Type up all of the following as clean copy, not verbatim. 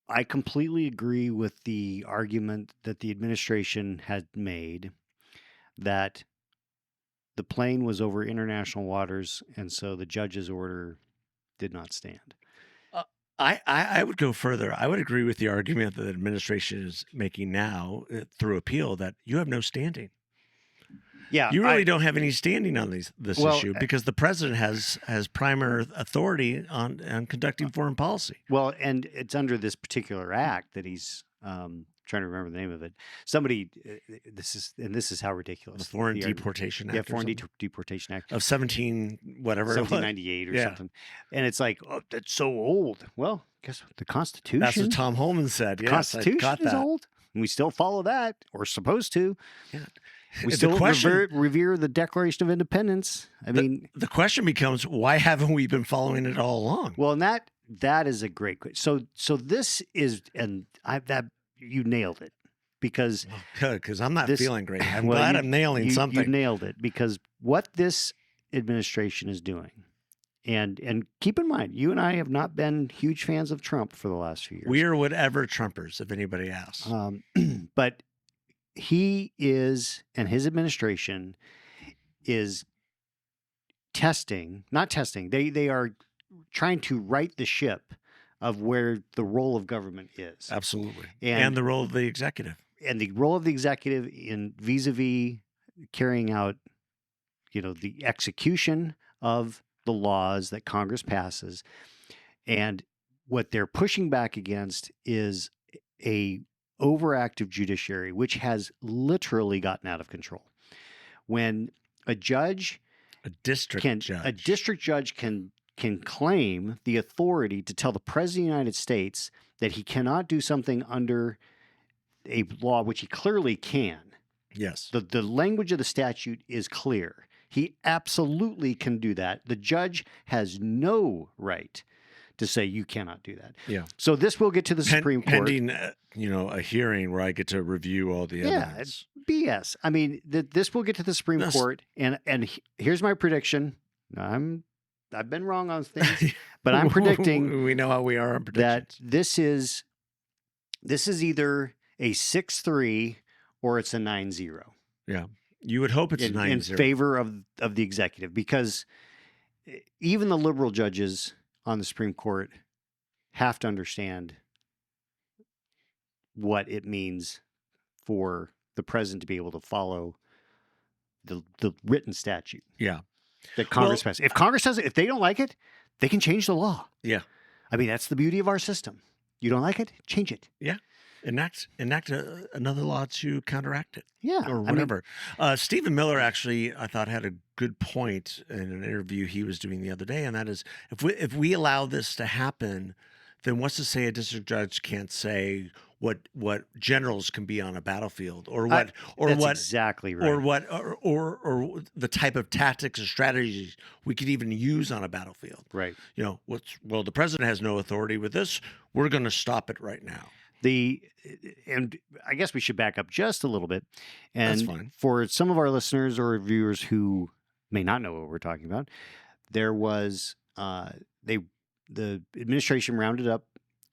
I completely agree with the argument that the administration had made that the plane was over international waters, and so the judge's order did not stand. Uh, I would go further. I would agree with the argument that the administration is making now through appeal that you have no standing. Yeah, You really don't have any standing on this well, issue because the president has primary authority on conducting foreign policy. well, and it's under this particular act that he's trying to remember the name of it. Somebody, this is how ridiculous The Foreign the Deportation Act. yeah, or Foreign something? Deportation Act Of 17 whatever it was. 1798 or Yeah. something, and it's like, oh, that's so old. Well, guess what? The Constitution. That's what Tom Holman said. The Yes, I Constitution got is that. old, and we still follow that, or supposed to. Yeah. We The still question- revere the Declaration of Independence. I mean, The question becomes, why haven't we been following it all along? well, and that is a great question. So this is, and you nailed it, because Good, because I'm not this- feeling great. I'm well, glad you- I'm nailing you something. nailed it, because what this administration is doing, and keep in mind, you and I have not been huge fans of Trump for the last few years. We are whatever Trumpers, if anybody asks. But he is, and his administration is not testing. They are trying to right the ship of where the role of government is, Absolutely. and- And the role of the executive. and the role of the executive in vis-a-vis carrying out, the execution of the laws that Congress passes. And what they're pushing back against is a overactive judiciary, which has literally gotten out of control. When a judge A district judge. a district judge can claim the authority to tell the president of the United States that he cannot do something under a law, which he clearly can. Yes. The language of the statute is clear. He absolutely can do that. The judge has no right to say you cannot do that. Yeah. So this will get to the Supreme Court. Pending, a hearing where I get to review all the evidence. BS. I mean, this will get to the Supreme Yes. Court, and here's my prediction. I've been wrong on things, but I'm predicting We know how we are on predictions. that this is either a 6-3 or it's a 9-0 You would hope it's in 9-0. favor of the executive, because even the liberal judges on the Supreme Court have to understand what it means for the president to be able to follow the written statute Yeah. that Congress passes. If Congress does it, if they don't like it, they can change the law. Yeah. I mean, that's the beauty of our system. You don't like it, change it. Enact another law to counteract it. Yeah. Or whatever. Stephen Miller actually, I thought, had a good point in an interview he was doing the other day, and that is, if we allow this to happen, then what's to say a district judge can't say what generals can be on a battlefield, or That's what exactly right. or the type of tactics or strategies we could even use on a battlefield. Right. The president has no authority with this. We're going to stop it right now. And I guess we should back up just a little bit. And That's fine. for some of our listeners or viewers who may not know what we're talking about, there was the administration rounded up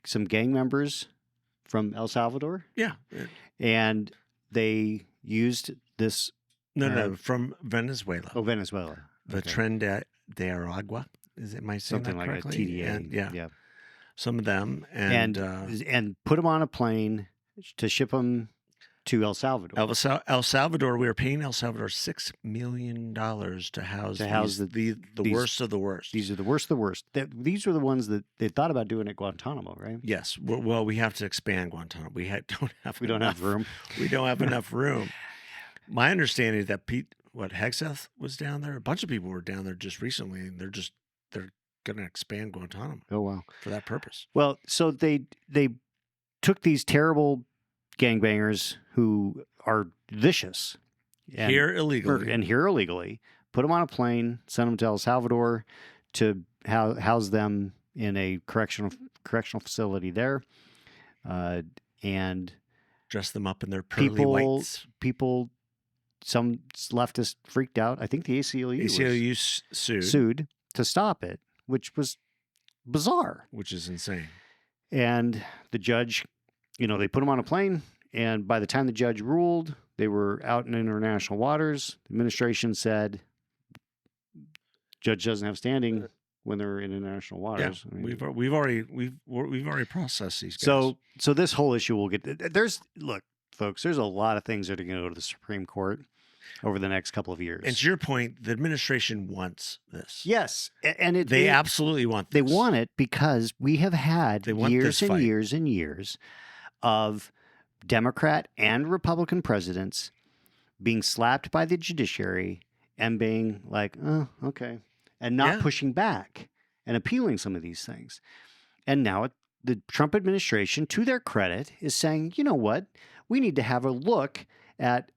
some gang members from El Salvador, Yeah. and they used this. No, from Venezuela. Oh, Venezuela. The Okay. Tren de Aragua. Is it my saying Something that like a correctly? TDA. And, yeah. Some of them. And put them on a plane to ship them to El Salvador. El Salvador, we were paying El Salvador $6 million to house the these- worst of the worst. These are the worst of the worst. These are the ones that they thought about doing at Guantanamo, right? Yes. Well, we have to expand Guantanamo. We don't have room. We don't have enough room. My understanding is that Hegseth was down there. A bunch of people were down there just recently, and they're going to expand Guantanamo Oh, wow. for that purpose. Well, so they took these terrible gangbangers who are vicious Here illegally. put them on a plane, sent them to El Salvador to house them in a correctional facility there, and Dress them up in their pearly whites. people, some leftists freaked out. I think the ACLU sued, sued to stop it, which was bizarre. which is insane. And the judge, they put him on a plane. And by the time the judge ruled, they were out in international waters. The administration said, judge doesn't have standing when they're in international waters. I mean, we've already processed these guys. So this whole issue will get look, folks, there's a lot of things that are going to go to the Supreme Court over the next couple of years. And to your point, the administration wants this. Yes, and they absolutely want this. They want it because we have had years and years and years of Democrat and Republican presidents being slapped by the judiciary and being like, oh, okay, and not pushing back and appealing some of these things. And now the Trump administration, to their credit, is saying, you know what? We need to have a look at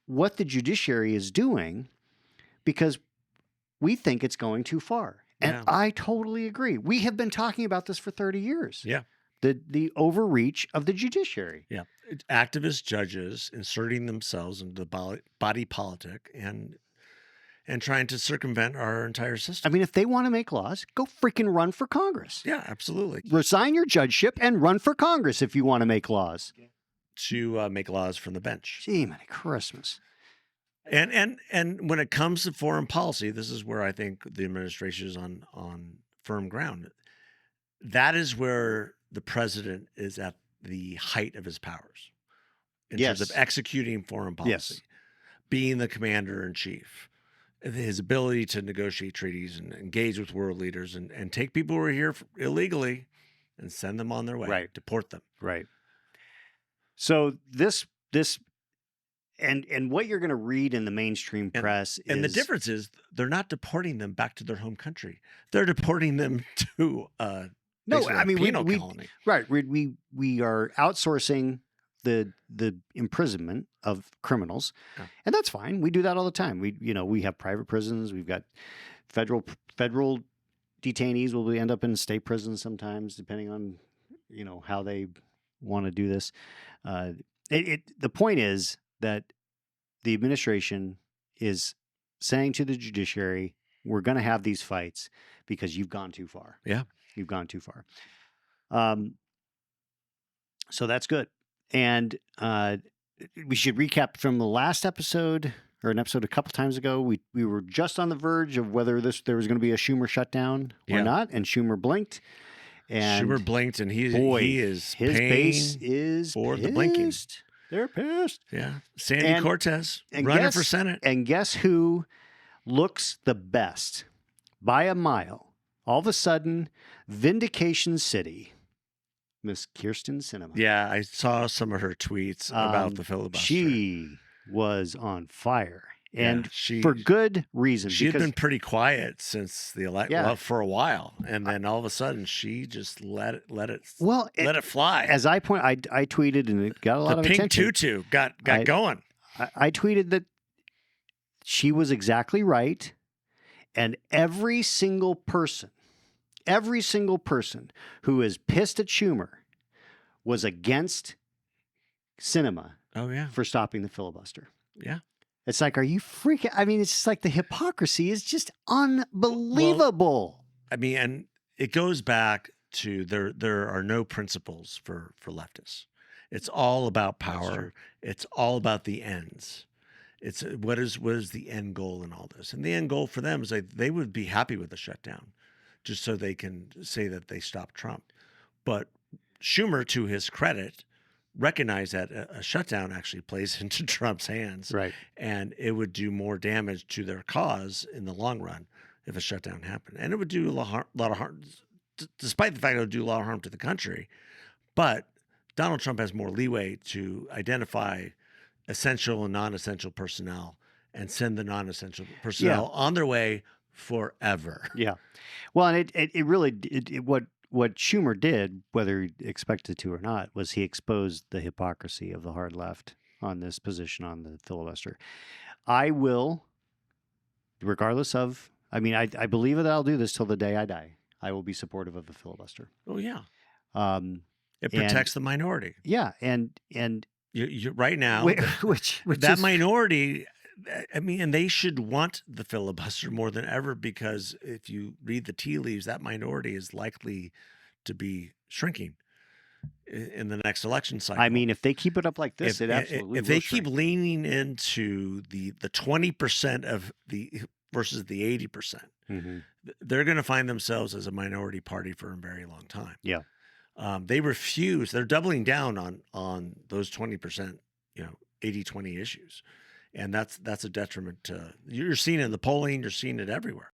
what the judiciary is doing because we think it's going too far. And I totally agree. We have been talking about this for 30 years. Yeah. The overreach of the judiciary. Yeah. Activist judges inserting themselves into the body politic and trying to circumvent our entire system. I mean, if they want to make laws, go freaking run for Congress. Yeah, absolutely. Resign your judgeship and run for Congress if you want to make laws. To make laws from the bench. Gee, Merry Christmas. And when it comes to foreign policy, this is where I think the administration is on firm ground. That is where the president is at the height of his powers in terms of executing foreign policy, being the commander in chief, his ability to negotiate treaties and engage with world leaders and take people who are here illegally and send them on their way, deport them. Right. So this and what you're going to read in the mainstream press is... And the difference is they're not deporting them back to their home country. They're deporting them to penal colony. Right. We are outsourcing the imprisonment of criminals, and that's fine. We do that all the time. We have private prisons. We've got federal detainees will end up in state prisons sometimes, depending on how they want to do this. The point is that the administration is saying to the judiciary, we're going to have these fights because you've gone too far. Yeah. You've gone too far. So that's good. And we should recap from the last episode, or an episode a couple times ago. We were just on the verge of whether there was going to be a Schumer shutdown or not, and Schumer blinked. And Schumer blinked, and his base is for pissed. the blinking. They're pissed. Yeah, Sandy Cortez running for Senate, and guess who looks the best by a mile? All of a sudden, Vindication City, Miss Kirsten Sinema. Yeah, I saw some of her tweets about the filibuster. She was on fire. And for good reason. She had been pretty quiet since the election for a while, and then all of a sudden she just let it fly. As I tweeted, and it got a lot of attention. The pink tutu got going. I tweeted that she was exactly right, and every single person who is pissed at Schumer was against Sinema. For stopping the filibuster. Yeah. It's like, are you freaking? I mean, it's just like the hypocrisy is just unbelievable. Well, I mean, and it goes back to there are no principles for leftists. It's all about power. It's all about the ends. It's what is the end goal in all this? And the end goal for them is they would be happy with a shutdown, just so they can say that they stopped Trump. But Schumer, to his credit, recognize that a shutdown actually plays into Trump's hands. Right. And it would do more damage to their cause in the long run if a shutdown happened. And it would do a lot of harm, despite the fact it would do a lot of harm to the country. But Donald Trump has more leeway to identify essential and non-essential personnel and send the non-essential personnel on their way forever. Yeah. Well, and it really, what Schumer did, whether he expected to or not, was he exposed the hypocrisy of the hard left on this position on the filibuster. I will, regardless of, I believe that I'll do this till the day I die. I will be supportive of the filibuster. Oh, yeah. It protects the minority. Yeah. And you right now, which that minority, I mean, and they should want the filibuster more than ever, because if you read the tea leaves, that minority is likely to be shrinking. in the next election cycle. I mean, if they keep it up like this, it absolutely if will they shrink. keep leaning into the 20% of the versus the 80%, Mhm. they're going to find themselves as a minority party for a very long time. Yeah. They refuse. They're doubling down on those 20%, 80-20 issues, and that's a detriment to. You're seeing it in the polling. You're seeing it everywhere.